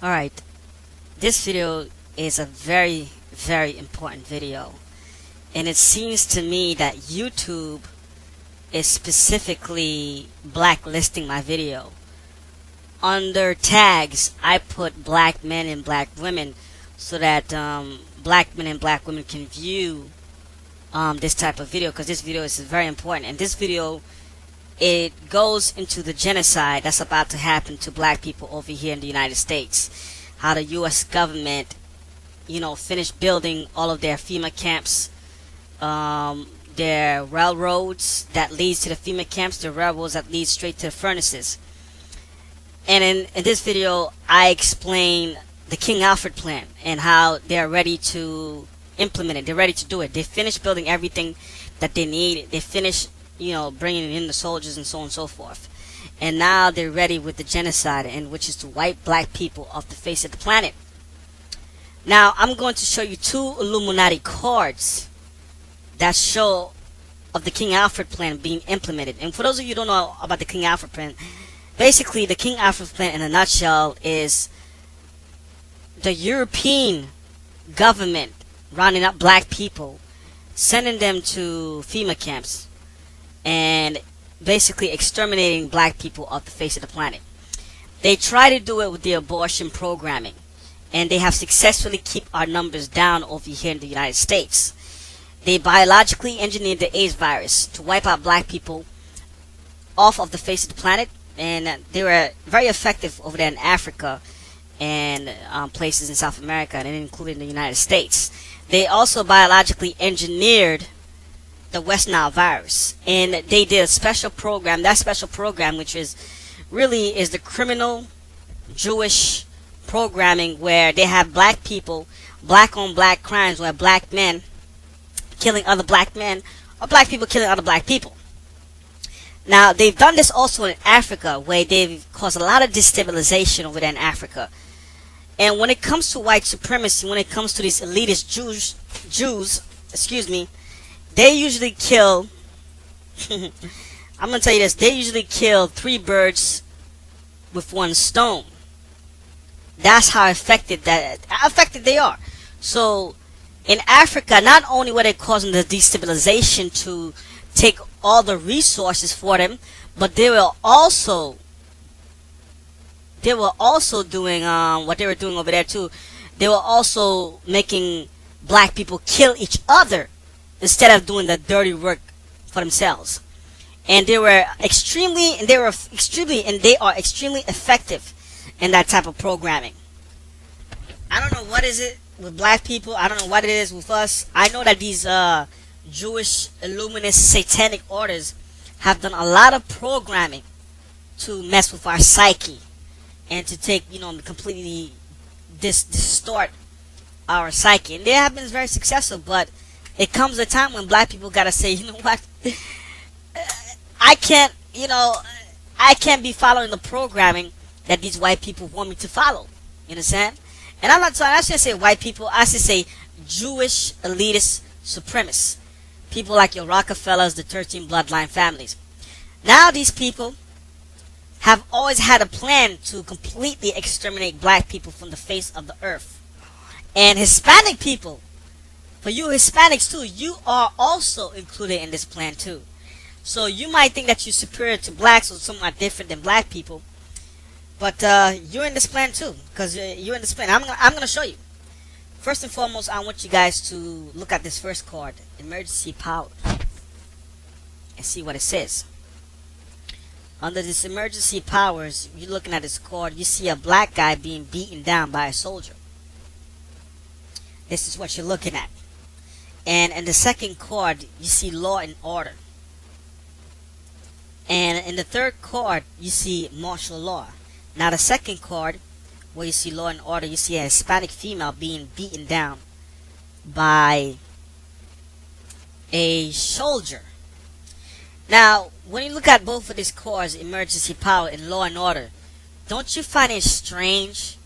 Alright, this video is a very important video, and it seems to me that YouTube is specifically blacklisting my video. Under tags, I put black men and black women so that black men and black women can view this type of video, because this video is very important. And this video, it goes into the genocide that's about to happen to black people over here in the United States. How the U.S. government, finished building all of their FEMA camps, their railroads that leads to the FEMA camps, the railroads that lead straight to the furnaces. And in this video, I explain the King Alfred plan and how they're ready to implement it. They're ready to do it. They finished building everything that they need. They finished, bringing in the soldiers and so on and so forth. And now they're ready with the genocide, and which is to wipe black people off the face of the planet. Now, I'm going to show you two Illuminati cards that show of the King Alfred plan being implemented. And for those of you who don't know about the King Alfred plan, basically the King Alfred plan in a nutshell is the European government rounding up black people, sending them to FEMA camps, and basically exterminating black people off the face of the planet. They try to do it with the abortion programming, and they have successfully kept our numbers down over here in the United States. They biologically engineered the AIDS virus to wipe out black people off of the face of the planet, and they were very effective over there in Africa and places in South America, and including the United States. They also biologically engineered the West Nile virus, and they did a special program. That special program, which is really is the criminal Jewish programming, where they have black people, black on black crimes, where black men killing other black men, or black people killing other black people. Now, they've done this also in Africa, where they've caused a lot of destabilization over there in Africa. And when it comes to white supremacy, when it comes to these elitist Jews, they usually kill, I'm going to tell you this, they usually kill 3 birds with 1 stone. That's how effective they are. So, in Africa, not only were they causing the destabilization to take all the resources for them, but they were also doing what they were doing over there too. They were also making black people kill each other instead of doing the dirty work for themselves. And they are extremely effective in that type of programming. I don't know what is it with black people. I don't know what it is with us. I know that these Jewish Illuminist satanic orders have done a lot of programming to mess with our psyche and to take, completely distort our psyche. And they have been very successful, but it comes a time when black people gotta say, you know what, I can't be following the programming that these white people want me to follow. You understand? And I'm not talking, I shouldn't say white people, I should say Jewish elitist supremacists. People like your Rockefellers, the 13 bloodline families. Now these people have always had a plan to completely exterminate black people from the face of the earth. And Hispanic people, for you Hispanics too, you are also included in this plan too. So you might think that you're superior to blacks or somewhat different than black people, but you're in this plan too, because you're in this plan. I'm gonna show you. First and foremost, I want you guys to look at this first card, Emergency Power, and see what it says. Under this Emergency Powers, you're looking at this card, you see a black guy being beaten down by a soldier. This is what you're looking at. And in the second card, you see Law and Order. And in the third card, you see Martial Law. Now the second card, where you see Law and Order, you see a Hispanic female being beaten down by a soldier. Now, when you look at both of these cards, Emergency Power and Law and Order, don't you find it strange,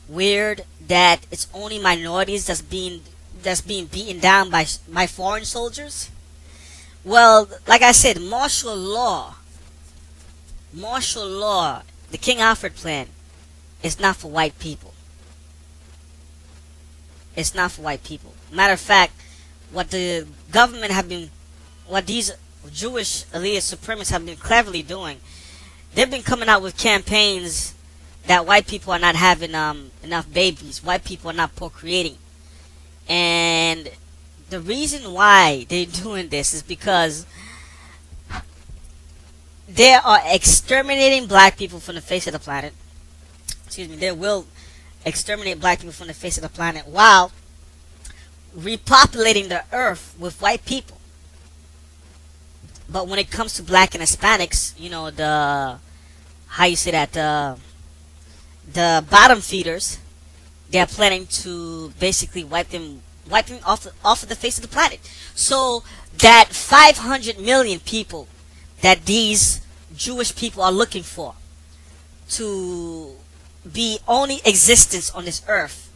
weird, that it's only minorities that's being beaten down by foreign soldiers? Well, like I said, martial law, the King Alfred plan, is not for white people. It's not for white people. Matter of fact, what the government have been, what these Jewish elitist supremacists have been cleverly doing, they've been coming out with campaigns that white people are not having enough babies, white people are not procreating. And the reason why they're doing this is because they are exterminating black people from the face of the planet. Excuse me, they will exterminate black people from the face of the planet while repopulating the earth with white people. But when it comes to black and Hispanics, you know, the bottom feeders, they're planning to basically wipe them off of the face of the planet. So that 500 million people that these Jewish people are looking for to be only existence on this earth,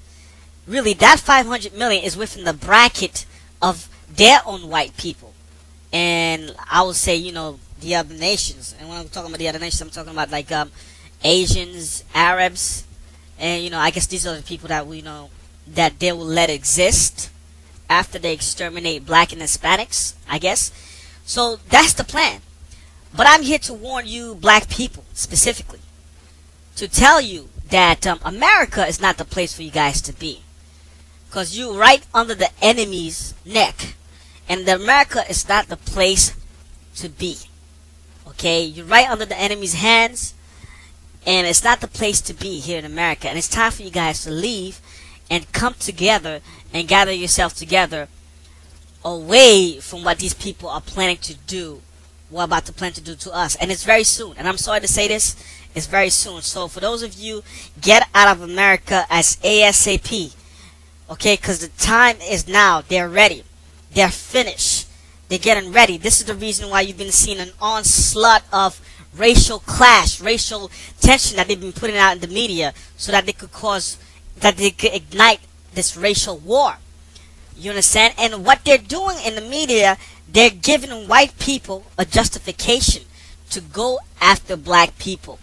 really that 500 million is within the bracket of their own white people. And I would say, you know, the other nations. And when I'm talking about the other nations, I'm talking about like Asians, Arabs, and you know, I guess these are the people that we know that they will let exist after they exterminate black and Hispanics, I guess. So that's the plan. But I'm here to warn you, black people, specifically, to tell you that America is not the place for you guys to be. Because you're right under the enemy's neck. And America is not the place to be. Okay? You're right under the enemy's hands. And it's not the place to be here in America. And it's time for you guys to leave and come together and gather yourself together away from what these people are planning to do. We're about to plan to do to us. And it's very soon. And I'm sorry to say this. It's very soon. So for those of you, get out of America as ASAP. Okay? Because the time is now. They're ready. They're finished. They're getting ready. This is the reason why you've been seeing an onslaught of racial clash, racial tension that they've been putting out in the media so that they could ignite this racial war. You understand? And what they're doing in the media, they're giving white people a justification to go after black people.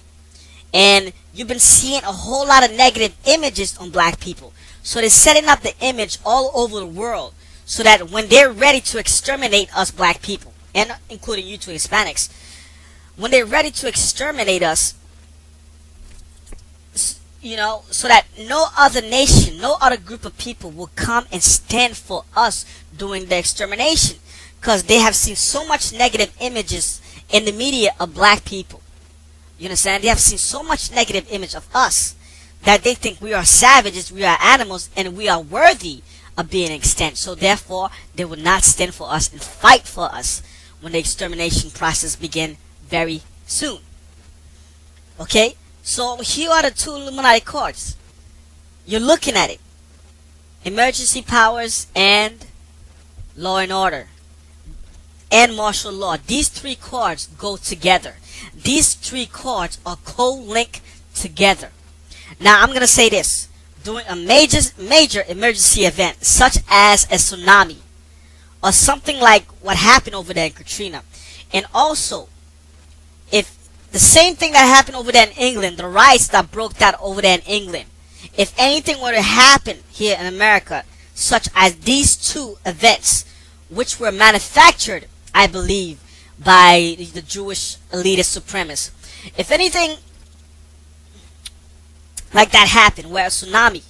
And you've been seeing a whole lot of negative images on black people. So they're setting up the image all over the world so that when they're ready to exterminate us black people, and including you two Hispanics, when they're ready to exterminate us, you know, so that no other nation, no other group of people will come and stand for us during the extermination, because they have seen so much negative images in the media of black people. You understand? They have seen so much negative image of us that they think we are savages, we are animals, and we are worthy of being extinct. So therefore, they will not stand for us and fight for us when the extermination process begins very soon. Okay? So here are the two Illuminati cards. You're looking at it. Emergency powers and law and order and martial law. These three cards go together. These three cards are co-linked together. Now I'm going to say this. During a major emergency event such as a tsunami or something like what happened over there in Katrina, and also if the same thing that happened over there in England, the riots that broke out over there in England, if anything were to happen here in America, such as these two events, which were manufactured, I believe, by the Jewish elitist supremacists, if anything like that happened, where a tsunami,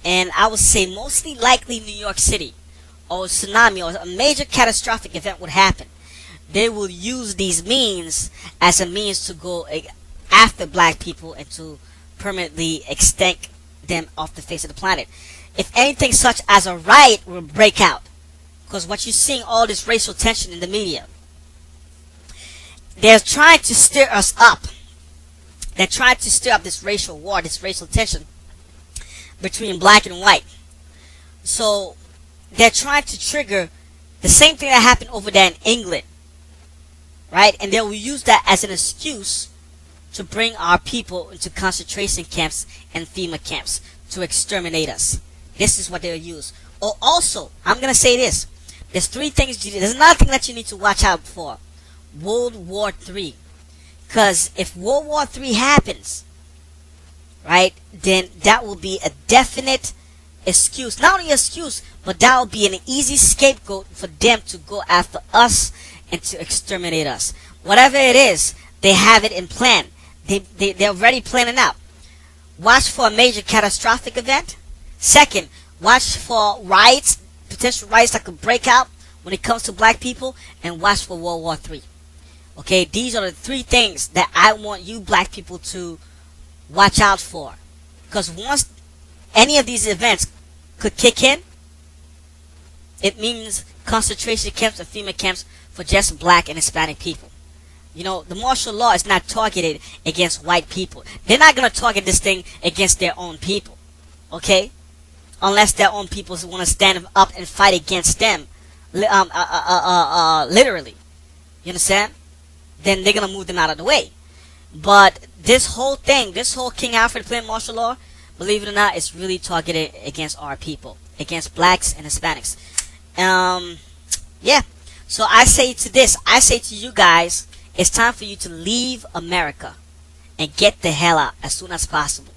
and I would say mostly likely New York City, or a tsunami or a major catastrophic event would happen, they will use these means as a means to go after black people and to permanently extinct them off the face of the planet. If anything such as a riot will break out, because what you're seeing, all this racial tension in the media, they're trying to stir us up. They're trying to stir up this racial war, this racial tension between black and white. So they're trying to trigger the same thing that happened over there in England. Right? And they will use that as an excuse to bring our people into concentration camps and FEMA camps to exterminate us. This is what they'll use. Or also, I'm going to say this. There's three things. There's another thing that you need to watch out for. World War III. Because if World War III happens, right, then that will be a definite excuse. Not only excuse, but that will be an easy scapegoat for them to go after us and to exterminate us. Whatever it is, they have it in plan. They're already planning out. Watch for a major catastrophic event. Second, watch for riots, potential riots that could break out when it comes to black people, and watch for World War III. Okay, these are the three things that I want you black people to watch out for. Because once any of these events could kick in, it means concentration camps and FEMA camps for just black and Hispanic people. You know, the martial law is not targeted against white people. They're not going to target this thing against their own people. Okay? Unless their own people want to stand up and fight against them. Literally. You understand? Then they're going to move them out of the way. But this whole thing, this whole King Alfred plan martial law, believe it or not, it's really targeted against our people. Against blacks and Hispanics. Yeah. So I say to you guys, it's time for you to leave America and get the hell out as soon as possible.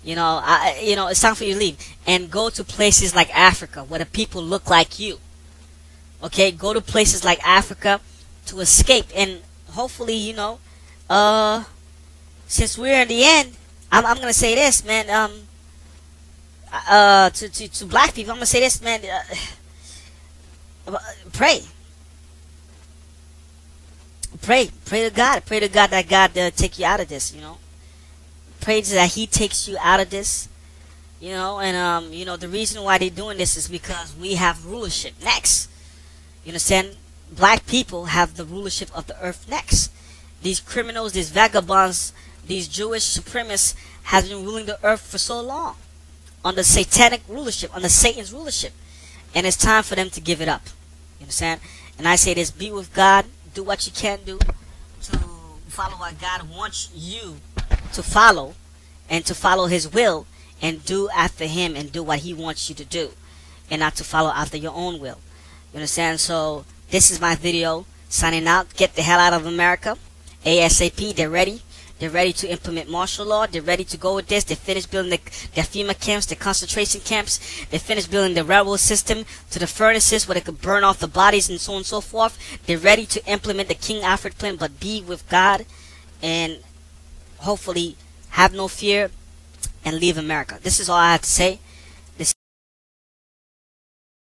It's time for you to leave and go to places like Africa where the people look like you. Okay, go to places like Africa to escape, and hopefully, since we're in the end, I'm gonna say this, man. To black people, I'm gonna say this, man. Pray to God that God take you out of this. Pray that He takes you out of this. The reason why they're doing this is because we have rulership next. You understand? Black people have the rulership of the earth next. These criminals, these vagabonds, these Jewish supremacists have been ruling the earth for so long under satanic rulership, under Satan's rulership, and it's time for them to give it up. You understand? And I say this: be with God, do what you can do to follow what God wants you to follow, and to follow His will, and do after Him, and do what He wants you to do, and not to follow after your own will. You understand? So this is my video signing out. Get the hell out of America ASAP. They're ready. They're ready to implement martial law. They're ready to go with this. They finished building their FEMA camps, the concentration camps. They finished building the railroad system to the furnaces where they could burn off the bodies and so on and so forth. They're ready to implement the King Alfred plan, but be with God and hopefully have no fear and leave America. This is all I have to say.